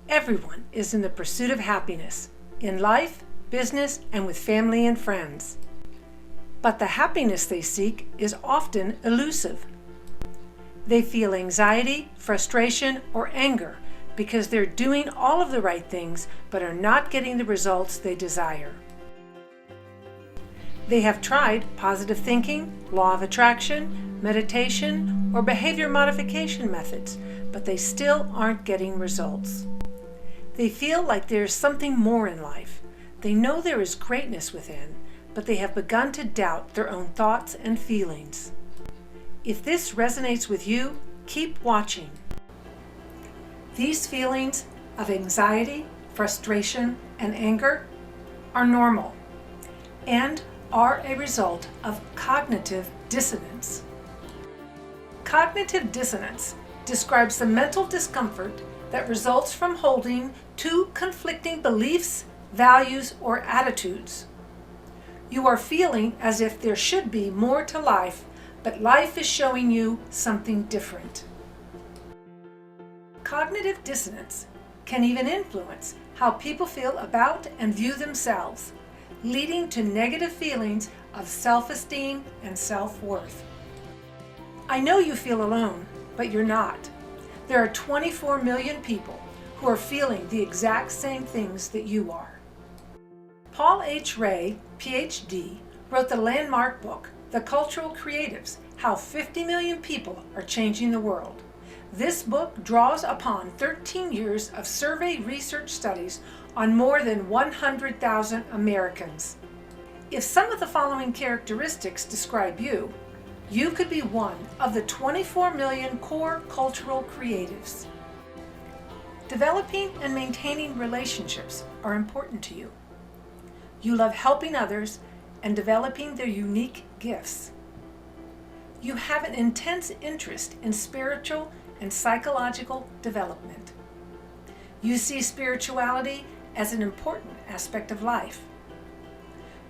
Everyone is in the pursuit of happiness, in life, business, and with family and friends. But the happiness they seek is often elusive. They feel anxiety, frustration, or anger because they're doing all of the right things but are not getting the results they desire. They have tried positive thinking, law of attraction, meditation, or behavior modification methods, but they still aren't getting results. They feel like there is something more in life. They know there is greatness within, but they have begun to doubt their own thoughts and feelings. If this resonates with you, keep watching. These feelings of anxiety, frustration, and anger are normal and are a result of cognitive dissonance. Cognitive dissonance describes the mental discomfort that results from holding two conflicting beliefs, values, or attitudes. You are feeling as if there should be more to life, but life is showing you something different. Cognitive dissonance can even influence how people feel about and view themselves, leading to negative feelings of self-esteem and self-worth. I know you feel alone, but you're not. There are 24 million people who are feeling the exact same things that you are. Paul H. Ray, Ph.D., wrote the landmark book, The Cultural Creatives: How 50 Million People Are Changing the World. This book draws upon 13 years of survey research studies on more than 100,000 Americans. If some of the following characteristics describe you, you could be one of the 24 million core cultural creatives. Developing and maintaining relationships are important to you. You love helping others and developing their unique gifts. You have an intense interest in spiritual and psychological development. You see spirituality as an important aspect of life.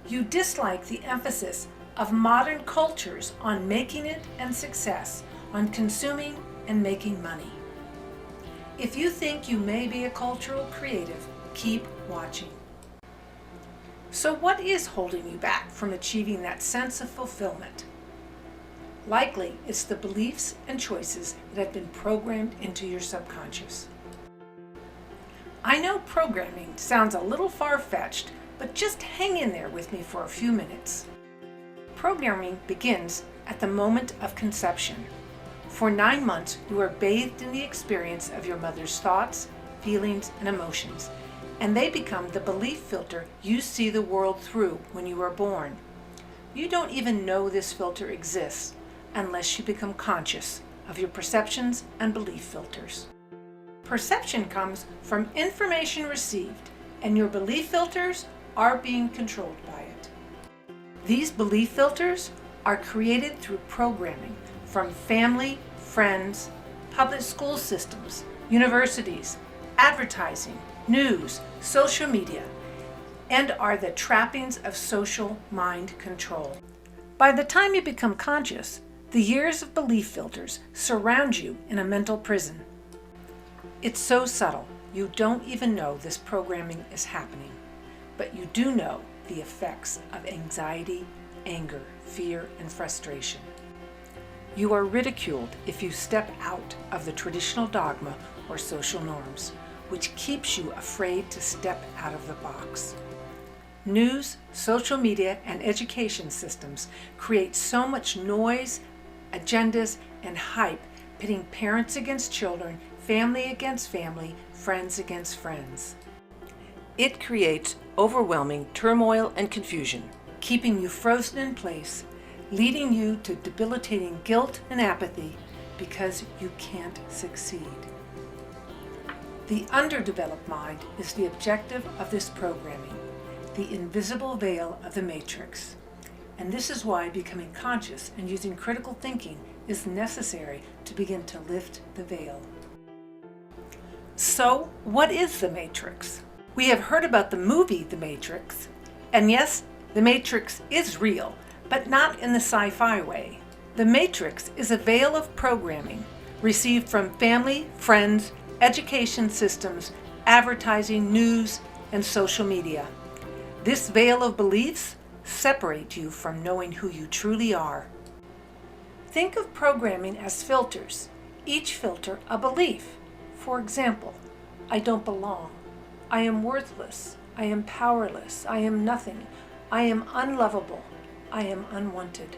You dislike the emphasis of modern cultures on making it and success, on consuming and making money. If you think you may be a cultural creative, keep watching. So what is holding you back from achieving that sense of fulfillment? Likely, it's the beliefs and choices that have been programmed into your subconscious. I know programming sounds a little far-fetched, but just hang in there with me for a few minutes. Programming begins at the moment of conception. For 9 months, you are bathed in the experience of your mother's thoughts, feelings, and emotions, and they become the belief filter you see the world through when you are born. You don't even know this filter exists unless you become conscious of your perceptions and belief filters. Perception comes from information received, and your belief filters are being controlled by it. These belief filters are created through programming from family, friends, public school systems, universities, advertising, news, social media, and are the trappings of social mind control. By the time you become conscious, the years of belief filters surround you in a mental prison. It's so subtle, you don't even know this programming is happening, but you do know the effects of anxiety, anger, fear, and frustration. You are ridiculed if you step out of the traditional dogma or social norms, which keeps you afraid to step out of the box. News, social media, and education systems create so much noise, agendas, and hype, pitting parents against children, family against family, friends against friends. It creates overwhelming turmoil and confusion, keeping you frozen in place, leading you to debilitating guilt and apathy because you can't succeed. The underdeveloped mind is the objective of this programming, the invisible veil of the matrix. And this is why becoming conscious and using critical thinking is necessary to begin to lift the veil. So, what is the Matrix? We have heard about the movie The Matrix, and yes, the Matrix is real, but not in the sci-fi way. The Matrix is a veil of programming received from family, friends, education systems, advertising, news, and social media. This veil of beliefs separates you from knowing who you truly are. Think of programming as filters, each filter a belief. For example, I don't belong, I am worthless, I am powerless, I am nothing, I am unlovable, I am unwanted.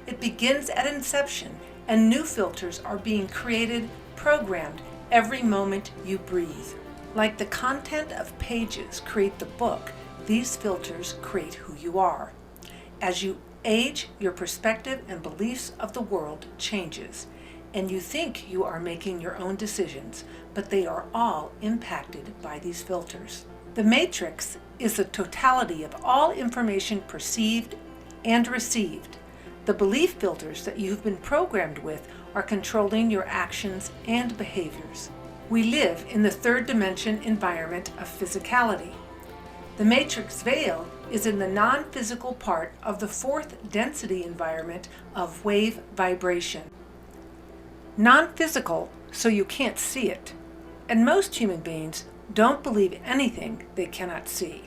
It begins at inception, and new filters are being created, programmed every moment you breathe. Like the content of pages create the book, these filters create who you are. As you age, your perspective and beliefs of the world changes, and you think you are making your own decisions, but they are all impacted by these filters. The matrix is the totality of all information perceived and received. The belief filters that you've been programmed with are controlling your actions and behaviors. We live in the third dimension environment of physicality. The matrix veil is in the non-physical part of the fourth density environment of wave vibration. Non-physical, so you can't see it. And most human beings don't believe anything they cannot see.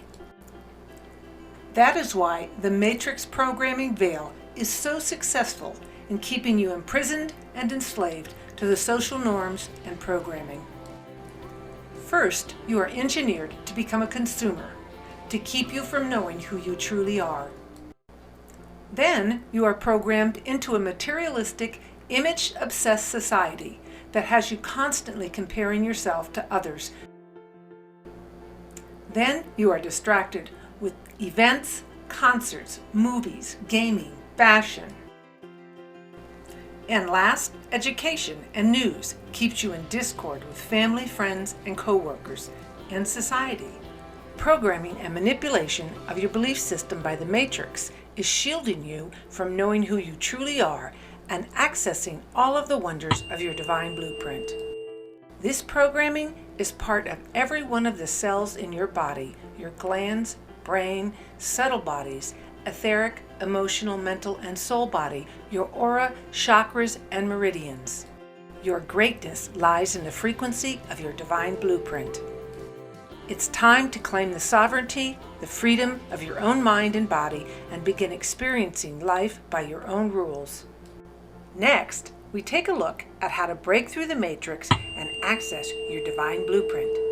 That is why the matrix programming veil is so successful in keeping you imprisoned and enslaved to the social norms and programming. First, you are engineered to become a consumer, to keep you from knowing who you truly are. Then, you are programmed into a materialistic, image-obsessed society that has you constantly comparing yourself to others. Then, you are distracted with events, concerts, movies, gaming, fashion. And last, education and news keeps you in discord with family, friends, and co-workers, and society. Programming and manipulation of your belief system by the matrix is shielding you from knowing who you truly are and accessing all of the wonders of your divine blueprint. This programming is part of every one of the cells in your body, your glands, brain, subtle bodies, etheric, emotional, mental, and soul body, your aura, chakras, and meridians. Your greatness lies in the frequency of your divine blueprint. It's time to claim the sovereignty, the freedom of your own mind and body, and begin experiencing life by your own rules. Next, we take a look at how to break through the matrix and access your divine blueprint.